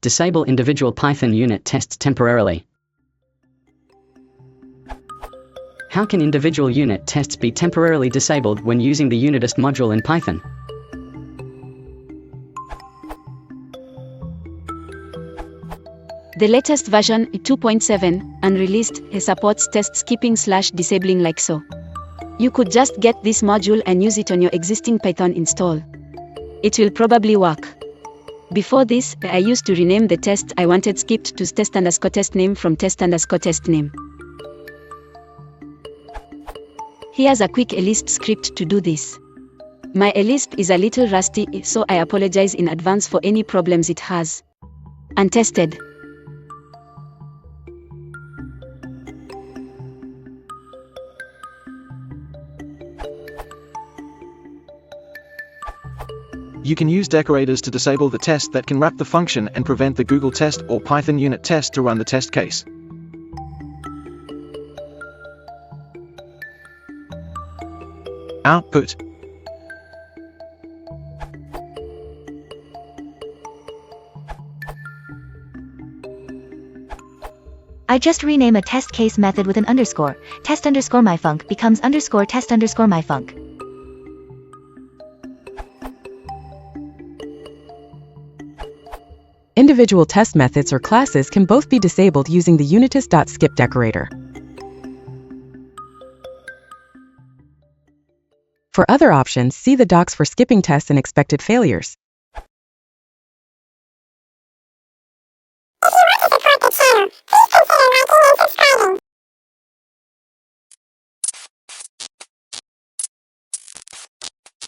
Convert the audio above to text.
Disable individual Python unit tests temporarily. How can individual unit tests be temporarily disabled when using the unittest module in Python? The latest version, 2.7, unreleased, supports test skipping/disabling like so. You could just get this module and use it on your existing Python install. It will probably work. Before this, I used to rename the test I wanted skipped to test_testname from test_testname. Here's a quick Lisp script to do this. My Lisp is a little rusty, so I apologize in advance for any problems it has. Untested. You can use decorators to disable the test that can wrap the function and prevent the Google test or Python unit test to run the test case. Output. I just rename a test case method with an underscore. Test_myfunc becomes _test_myfunc. Individual test methods or classes can both be disabled using the unittest.skip decorator. For other options, see the docs for skipping tests and expected failures. If you want to support the channel, please